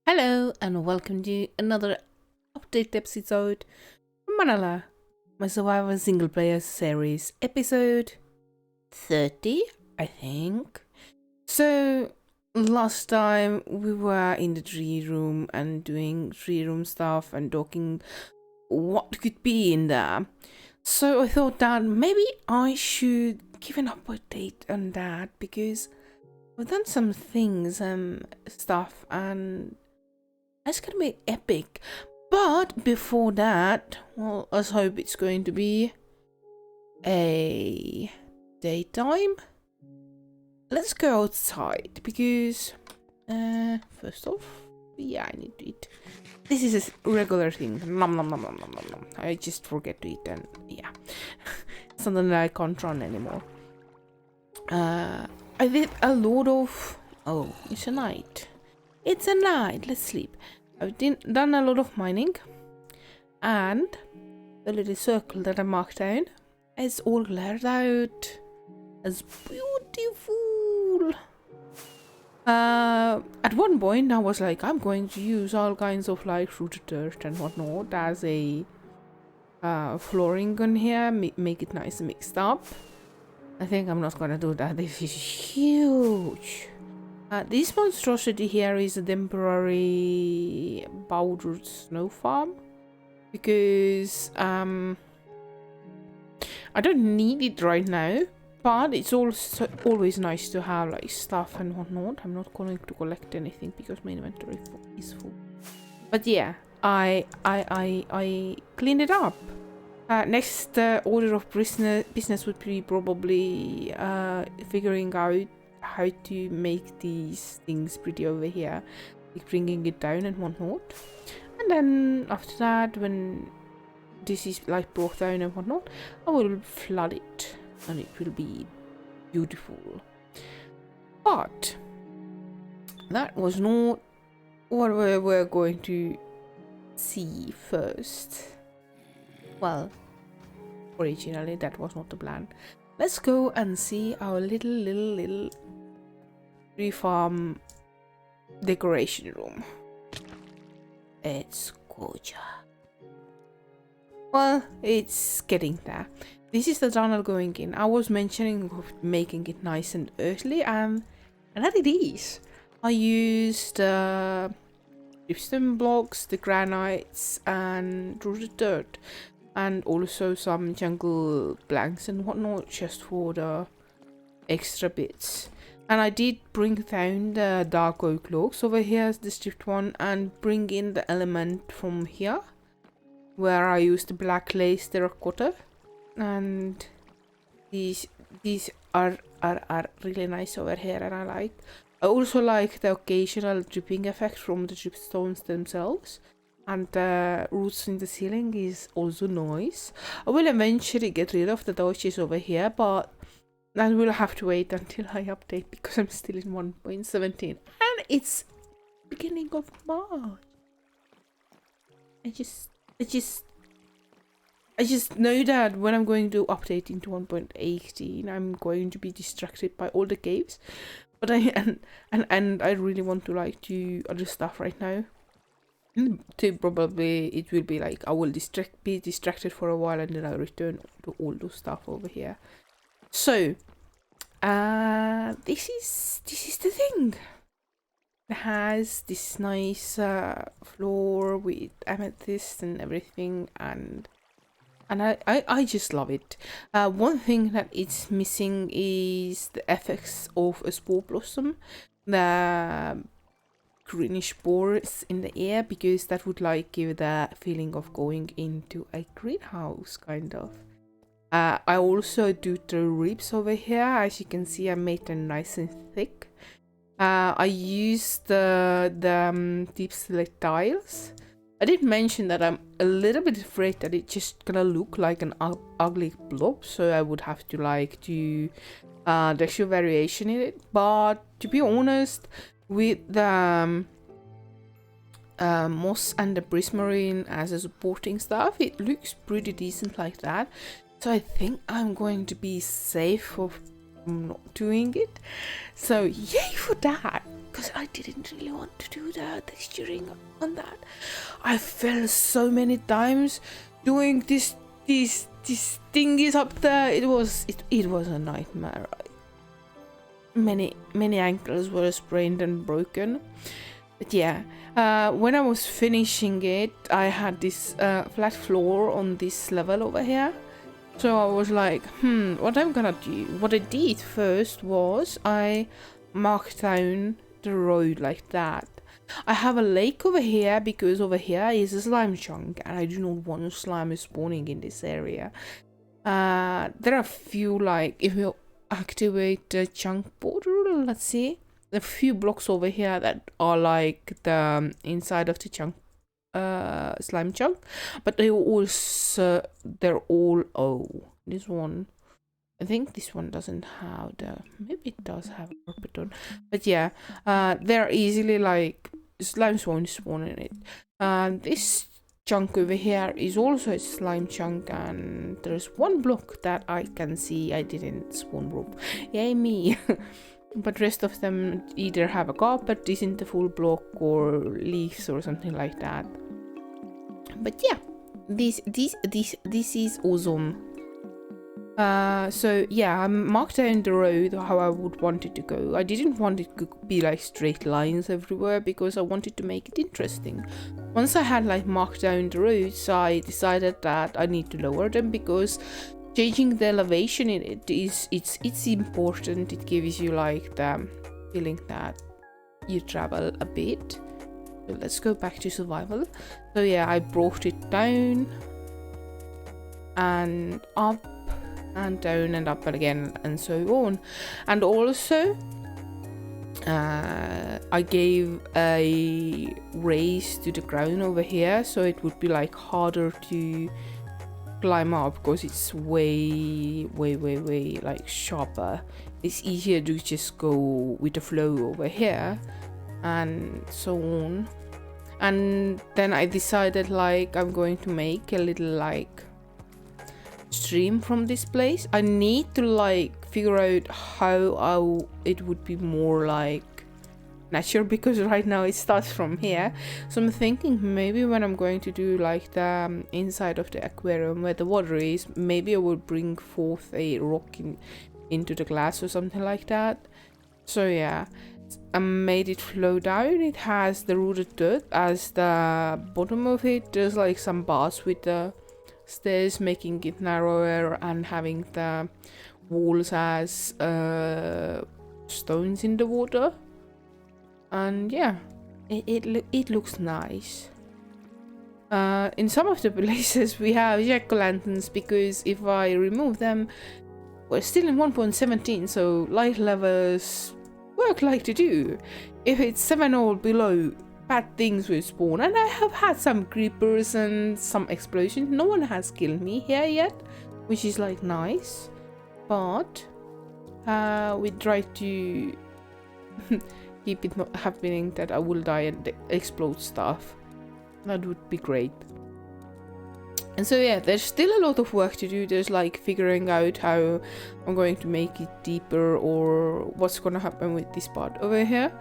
Hello and welcome to another update episode from Manala, my survival single player series, episode 30, I think. So last time we were in the tree room and doing tree room stuff and talking what could be in there. So I thought that maybe I should give an update on that because we've done some things and stuff, and it's gonna be epic. But before that, well, let's hope it's going to be a daytime. Let's go outside because first off, yeah, I need to eat. This is a regular thing. Nom nom nom nom nom nom nom. I just forget to eat, and yeah, something that I can't run anymore. I did a lot of. Oh, it's a night. It's a night. Let's sleep. I've done a lot of mining, and the little circle that I marked down is all cleared out. It's beautiful. At one point, I was like, I'm going to use all kinds of like rooted dirt and whatnot as a flooring on here, make it nice and mixed up. I think I'm not gonna do that. This is huge. This monstrosity here is a temporary powdered snow farm because I don't need it right now, but it's also always nice to have like stuff and whatnot. I'm not going to collect anything because my inventory is full. But yeah, I cleaned it up. Next order of business would be probably figuring out how to make these things pretty over here, like bringing it down and whatnot. And then after that, when this is like brought down and whatnot, I will flood it and it will be beautiful. But that was not what we were going to see first. Well, originally that was not the plan. Let's go and see our little tree farm decoration room. It's gorgeous. Well, it's getting there. This is the tunnel going in. I was mentioning making it nice and earthly, and that it is. I used dripstone blocks, the granites, and rooted dirt, and also some jungle blanks and whatnot, just for the extra bits. And I did bring down the dark oak logs over here as the stripped one, and bring in the element from here where I used the black lace terracotta, and these are really nice over here, and I also like the occasional dripping effect from the dripstones themselves, and the roots in the ceiling is also nice. I will eventually get rid of the torches over here, but I will have to wait until I update because I'm still in 1.17 and it's beginning of March. I just know that when I'm going to update into 1.18, I'm going to be distracted by all the caves. But I really want to like do other stuff right now. So probably it will be like I will be distracted for a while, and then I'll return to all those stuff over here. So, this is the thing. It has this nice floor with amethyst and everything, and I just love it. One thing that it's missing is the effects of a spore blossom, the greenish spores in the air, because that would like give the feeling of going into a greenhouse kind of. I also do the ribs over here. As you can see, I made them nice and thick. I used the deep select tiles. I did mention that I'm a little bit afraid that it's just gonna look like an ugly blob, so I would have to like do texture variation in it. But to be honest, with the moss and the prismarine as a supporting stuff, it looks pretty decent like that. So I think I'm going to be safe of not doing it. So yay for that. because I didn't really want to do the texturing on that. I fell so many times doing these thingies up there. It was a nightmare. Many ankles were sprained and broken. But yeah, when I was finishing it, I had this flat floor on this level over here. So I was like, what I'm gonna do? What I did first was I marked down the road like that. I have a lake over here because over here is a slime chunk and I do not want slime spawning in this area. There are a few, like, if you activate the chunk border, let's see. There are a few blocks over here that are like the inside of the chunk, slime chunk, but they're all this one, I think this one doesn't have maybe it does have a carpet on, but yeah, they're easily like slimes won't spawn in it. This chunk over here is also a slime chunk, and there's one block that I can see I didn't spawn rope. Yay me. But rest of them either have a carpet, isn't a full block, or leaves or something like that. But yeah, this is awesome. So yeah, I marked down the road how I would want it to go. I didn't want it to be like straight lines everywhere because I wanted to make it interesting. Once I had like marked down the roads, I decided that I need to lower them because changing the elevation in it it's important. It gives you like the feeling that you travel a bit. So let's go back to survival. So yeah, I brought it down and up and down and up again and so on. And also I gave a raise to the ground over here so it would be like harder to climb up because it's way like sharper. It's easier to just go with the flow over here and so on. And then I decided like I'm going to make a little like stream from this place. I need to like figure out how it would be more like natural because right now it starts from here. So I'm thinking maybe when I'm going to do like the inside of the aquarium where the water is, maybe I will bring forth a rock into the glass or something like that. So yeah, I made it flow down. It has the rooted dirt as the bottom of it. There's like some bars with the stairs making it narrower and having the walls as stones in the water. And yeah, it looks nice. In some of the places we have jack-o'-lanterns because if I remove them, we're still in 1.17, so light levels work like to do. If it's 7 or below, bad things will spawn, and I have had some creepers and some explosions. No one has killed me here yet, which is like nice, but we try to keep it not happening that I will die and explode stuff. That would be great. And so yeah, there's still a lot of work to do. There's like figuring out how I'm going to make it deeper or what's gonna happen with this part over here.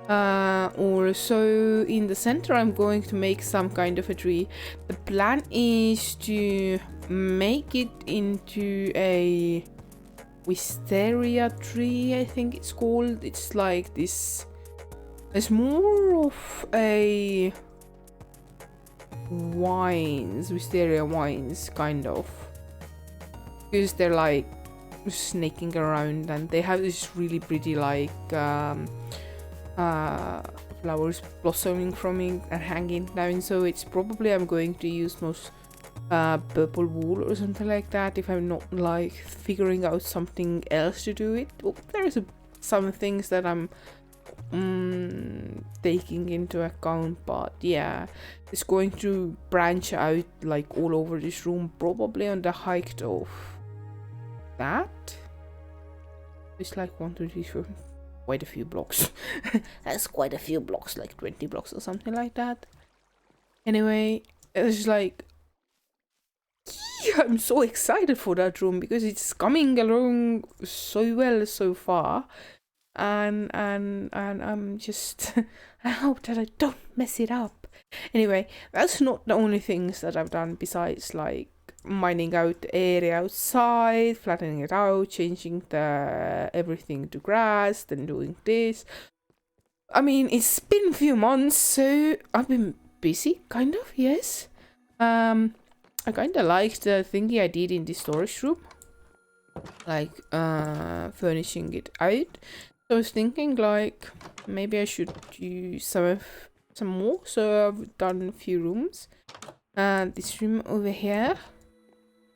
Also in the center I'm going to make some kind of a tree. The plan is to make it into a wisteria tree, I think it's called. It's like this, it's more of a wisteria wines kind of, because they're like snaking around and they have this really pretty like flowers blossoming from it and hanging down. So it's probably I'm going to use most purple wool or something like that if I'm not like figuring out something else to do it. Well, there's some things that I'm taking into account, but yeah, it's going to branch out like all over this room, probably on the height of that. It's like 1, 2, 3, 4, quite a few blocks. That's quite a few blocks, like 20 blocks or something like that. Anyway, it's like, yeah, I'm so excited for that room because it's coming along so well so far. and I'm just I hope that I don't mess it up. Anyway, that's not the only things that I've done besides like mining out the area outside, flattening it out, changing the everything to grass, then doing this. I mean, it's been a few months, so I've been busy, kind of, yes. I kind of liked the thingy I did in the storage room, like furnishing it out. So I was thinking like maybe I should do some more. So I've done a few rooms. And this room over here,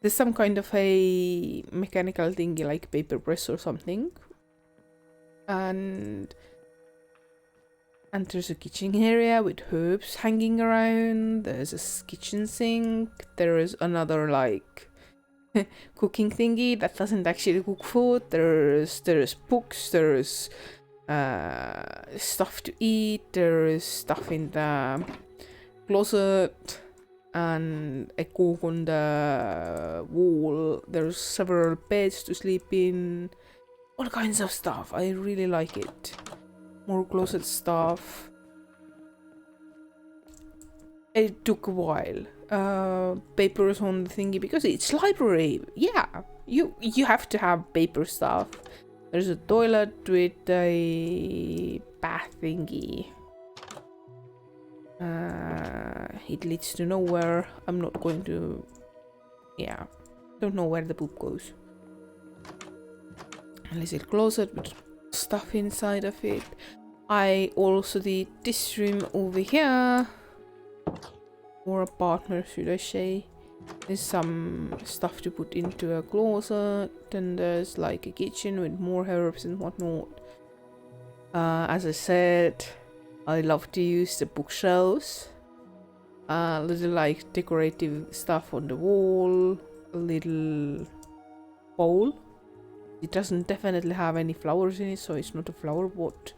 there's some kind of a mechanical thingy like paper press or something. And there's a kitchen area with herbs hanging around. There's a kitchen sink. There is another like cooking thingy that doesn't actually cook food. There's books. There's stuff to eat. There is stuff in the closet and a cook on the wall. There's several beds to sleep in. All kinds of stuff. I really like it. More closet stuff. It took a while. Papers on the thingy because it's library. Yeah, you have to have paper stuff. There's a toilet with a bath thingy. It leads to nowhere. I'm not going to. Yeah, don't know where the poop goes. A little closet with stuff inside of it. I also did this room over here, or apartment should I say. There's some stuff to put into a closet, then there's like a kitchen with more herbs and whatnot. As I said, I love to use the bookshelves. Little like decorative stuff on the wall, a little bowl. It doesn't definitely have any flowers in it, so it's not a flower pot.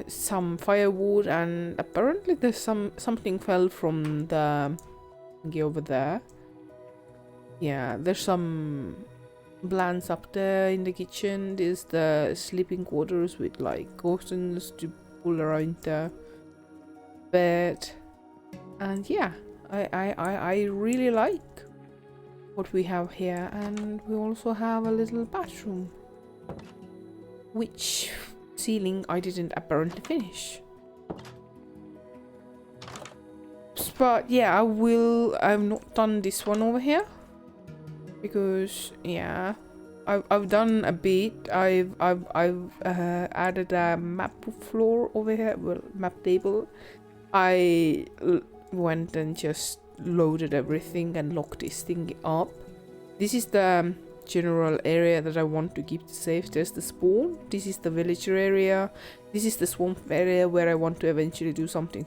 Some firewood, and apparently there's something fell from the thingy over there. Yeah, there's some plants up there in the kitchen. There's the sleeping quarters with like curtains to pull around the bed. And yeah, I really like what we have here, and we also have a little bathroom, which ceiling I didn't apparently finish. But yeah, I've not done this one over here because yeah, I've done a bit. I've added a map floor over here, well, map table. I went and just loaded everything and locked this thing up. This is the general area that I want to keep safe. There's the spawn. This is the villager area. This is the swamp area where I want to eventually do something.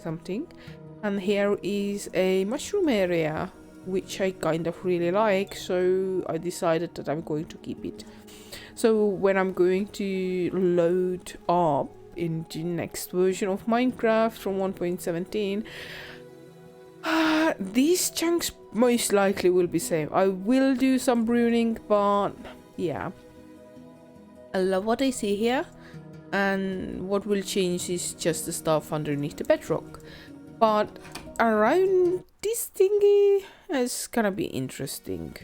And here is a mushroom area, which I kind of really like, so I decided that I'm going to keep it. So when I'm going to load up in the next version of Minecraft from 1.17, these chunks most likely will be same. I will do some pruning, but yeah, I love what I see here, and what will change is just the stuff underneath the bedrock. But around this thingy is gonna be interesting,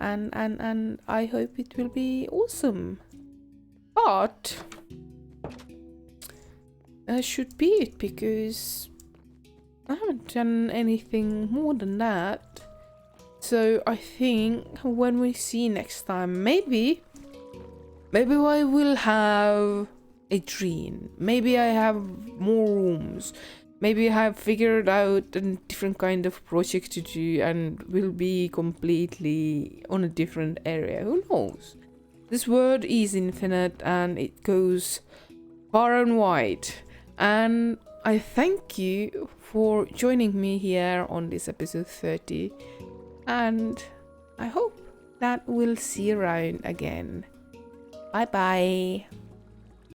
and I hope it will be awesome. But that should be it, because I haven't done anything more than that. So I think when we see next time, maybe I will have a dream. Maybe I have more rooms. Maybe I have figured out a different kind of project to do and will be completely on a different area. Who knows? This world is infinite and it goes far and wide. And I thank you for joining me here on this episode 30. And I hope that we'll see you around again. Bye bye.